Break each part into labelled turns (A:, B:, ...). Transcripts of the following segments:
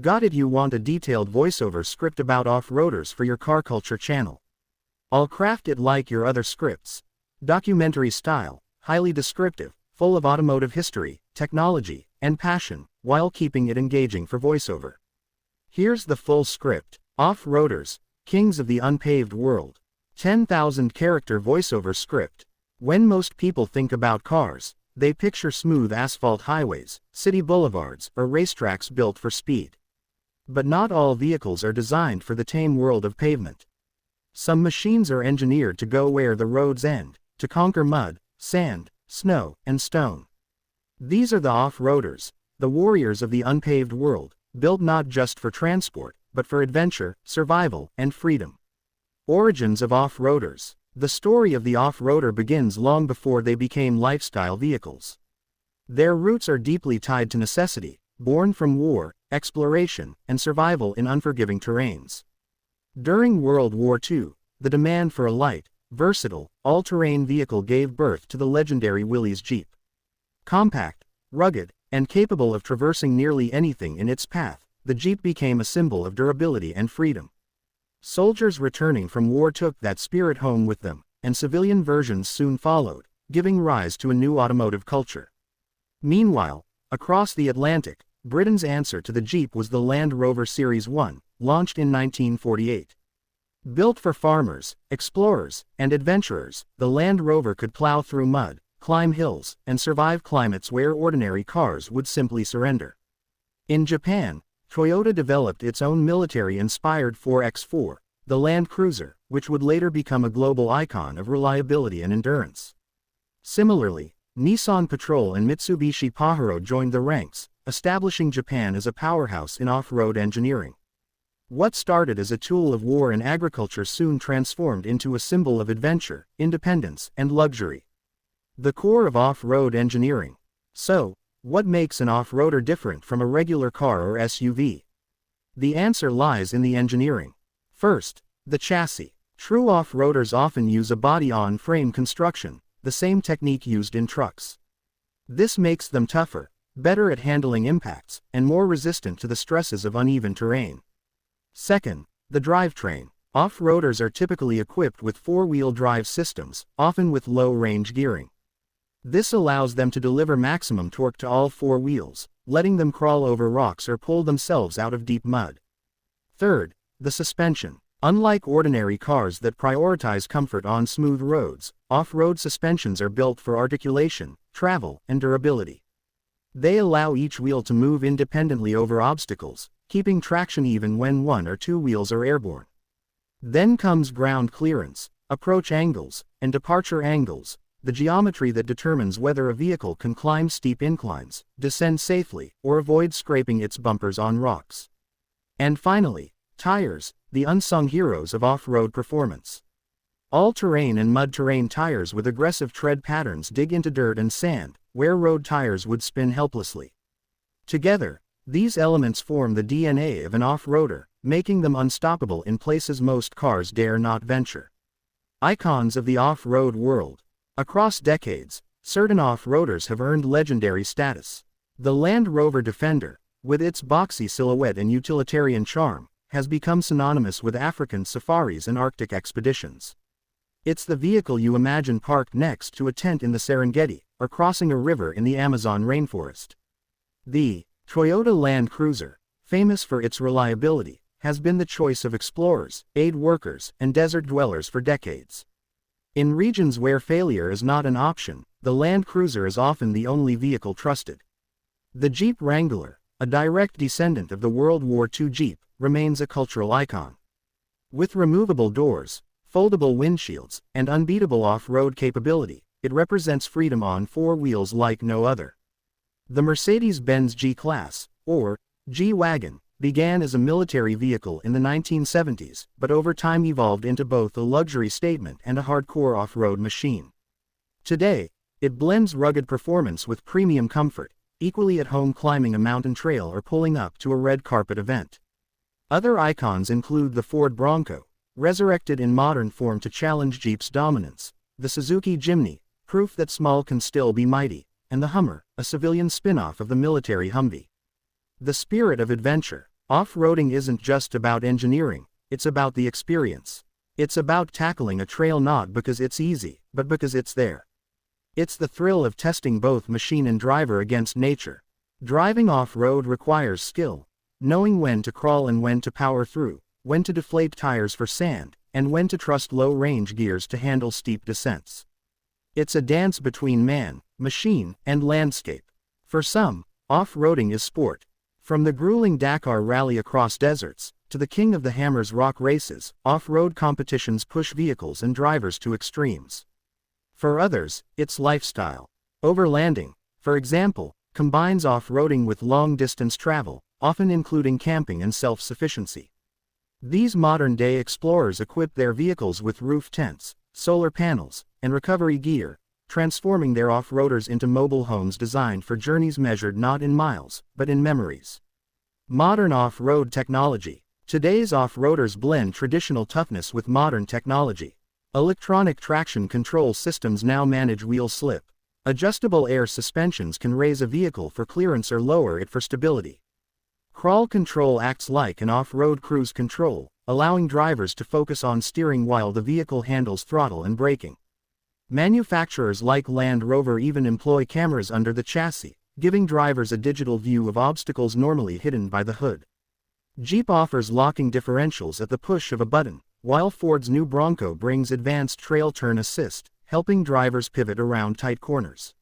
A: Got it? You want a detailed voiceover script about off-roaders for your car culture channel? I'll craft it like your other scripts. Documentary style, highly descriptive, full of automotive history, technology, and passion, while keeping it engaging for voiceover. Here's the full script. Off-roaders, kings of the unpaved world. 10,000 character voiceover script. When most people think about cars, they picture smooth asphalt highways, city boulevards, or racetracks built for speed. But not all vehicles are designed for the tame world of pavement. Some machines are engineered to go where the roads end, to conquer mud, sand, snow, and stone. These are the off-roaders, the warriors of the unpaved world, built not just for transport, but for adventure, survival, and freedom. Origins of off-roaders. The story of the off-roader begins long before they became lifestyle vehicles. Their roots are deeply tied to necessity, born from war, exploration, and survival in unforgiving terrains. During World War II, the demand for a light, versatile, all-terrain vehicle gave birth to the legendary WWII Jeep. Compact, rugged, and capable of traversing nearly anything in its path, the Jeep became a symbol of durability and freedom. Soldiers returning from war took that spirit home with them, and civilian versions soon followed, giving rise to a new automotive culture. Meanwhile, across the Atlantic, Britain's answer to the Jeep was the Land Rover Series 1, launched in 1948. Built for farmers, explorers, and adventurers, the Land Rover could plow through mud, climb hills, and survive climates where ordinary cars would simply surrender. In Japan, Toyota developed its own military-inspired 4x4, the Land Cruiser, which would later become a global icon of reliability and endurance. Similarly, Nissan Patrol and Mitsubishi Pajero joined the ranks, establishing Japan as a powerhouse in off-road engineering. What started as a tool of war and agriculture soon transformed into a symbol of adventure, independence, and luxury. The core of off-road engineering. So, what makes an off-roader different from a regular car or SUV? The answer lies in the engineering. First, the chassis. True off-roaders often use a body-on-frame construction, the same technique used in trucks. This makes them tougher, better at handling impacts, and more resistant to the stresses of uneven terrain. Second, the drivetrain. Off-roaders are typically equipped with four-wheel drive systems, often with low-range gearing. This allows them to deliver maximum torque to all four wheels, letting them crawl over rocks or pull themselves out of deep mud. Third, the suspension. Unlike ordinary cars that prioritize comfort on smooth roads, off-road suspensions are built for articulation, travel, and durability. They allow each wheel to move independently over obstacles, keeping traction even when one or two wheels are airborne. Then comes ground clearance, approach angles, and departure angles, the geometry that determines whether a vehicle can climb steep inclines, descend safely, or avoid scraping its bumpers on rocks. And finally, tires, the unsung heroes of off-road performance. All-terrain and mud-terrain tires with aggressive tread patterns dig into dirt and sand, where road tires would spin helplessly. Together, these elements form the DNA of an off-roader, making them unstoppable in places most cars dare not venture. Icons of the off-road world. Across decades, certain off-roaders have earned legendary status. The Land Rover Defender, with its boxy silhouette and utilitarian charm, has become synonymous with African safaris and Arctic expeditions. It's the vehicle you imagine parked next to a tent in the Serengeti, or crossing a river in the Amazon rainforest. The Toyota Land Cruiser, famous for its reliability, has been the choice of explorers, aid workers, and desert dwellers for decades. In regions where failure is not an option, the Land Cruiser is often the only vehicle trusted. The Jeep Wrangler, a direct descendant of the World War II Jeep, remains a cultural icon. With removable doors, foldable windshields, and unbeatable off-road capability, it represents freedom on four wheels like no other. The Mercedes-Benz G-Class, or G-Wagon, began as a military vehicle in the 1970s, but over time evolved into both a luxury statement and a hardcore off-road machine. Today, it blends rugged performance with premium comfort, equally at home climbing a mountain trail or pulling up to a red carpet event. Other icons include the Ford Bronco, resurrected in modern form to challenge Jeep's dominance, the Suzuki Jimny, proof that small can still be mighty, and the Hummer, a civilian spin-off of the military Humvee. The spirit of adventure. Off-roading isn't just about engineering, it's about the experience. It's about tackling a trail not because it's easy, but because it's there. It's the thrill of testing both machine and driver against nature. Driving off-road requires skill, knowing when to crawl and when to power through, when to deflate tires for sand, and when to trust low-range gears to handle steep descents. It's a dance between man, machine, and landscape. For some, off-roading is sport. From the grueling Dakar rally across deserts, to the King of the Hammers rock races, off-road competitions push vehicles and drivers to extremes. For others, it's lifestyle. Overlanding, for example, combines off-roading with long-distance travel, often including camping and self-sufficiency. These modern-day explorers equip their vehicles with roof tents, solar panels, and recovery gear, transforming their off-roaders into mobile homes designed for journeys measured not in miles, but in memories. Modern off-road technology. Today's off-roaders blend traditional toughness with modern technology. Electronic traction control systems now manage wheel slip. Adjustable air suspensions can raise a vehicle for clearance or lower it for stability. Crawl control acts like an off-road cruise control, allowing drivers to focus on steering while the vehicle handles throttle and braking. Manufacturers like Land Rover even employ cameras under the chassis, giving drivers a digital view of obstacles normally hidden by the hood. Jeep offers locking differentials at the push of a button, while Ford's new Bronco brings advanced trail turn assist, helping drivers pivot around tight corners.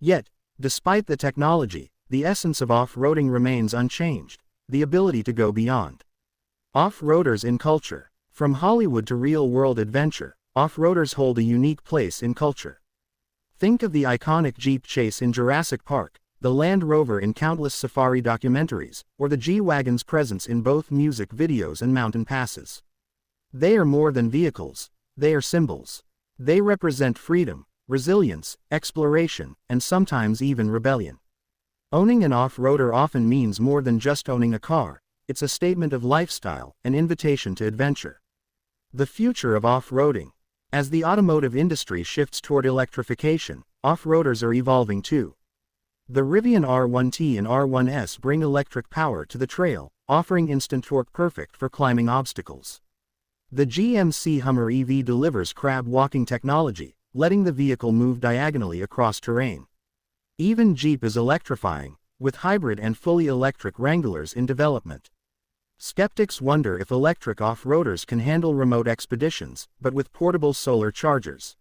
A: Yet, despite the technology, the essence of off-roading remains unchanged: the ability to go beyond. Off-roaders in culture. From Hollywood to real-world adventure, off-roaders hold a unique place in culture. Think of the iconic Jeep chase in Jurassic Park, the Land Rover in countless safari documentaries, or the G-Wagon's presence in both music videos and mountain passes. They are more than vehicles, they are symbols. They represent freedom, resilience, exploration, and sometimes even rebellion. Owning an off-roader often means more than just owning a car. It's a statement of lifestyle, an invitation to adventure. The future of off-roading. As the automotive industry shifts toward electrification, off-roaders are evolving too. The Rivian R1T and R1S bring electric power to the trail, offering instant torque perfect for climbing obstacles. The GMC Hummer EV delivers crab walking technology, letting the vehicle move diagonally across terrain. Even Jeep is electrifying, with hybrid and fully electric Wranglers in development. Skeptics wonder if electric off-roaders can handle remote expeditions, but with portable solar chargers,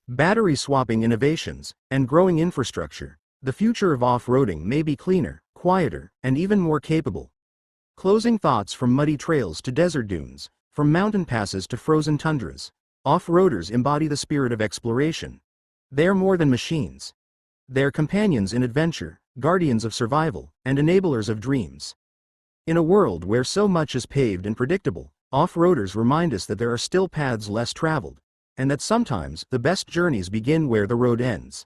A: battery swapping innovations, and growing infrastructure, the future of off-roading may be cleaner, quieter, and even more capable. Closing thoughts. From muddy trails to desert dunes, from mountain passes to frozen tundras, off-roaders embody the spirit of exploration. They're more than machines. They're companions in adventure, guardians of survival, and enablers of dreams. In a world where so much is paved and predictable, off-roaders remind us that there are still paths less traveled, and that sometimes the best journeys begin where the road ends.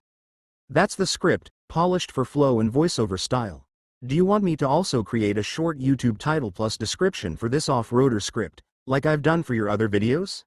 A: That's the script, polished for flow and voiceover style. Do you want me to also create a short YouTube title plus description for this off-roader script, like I've done for your other videos?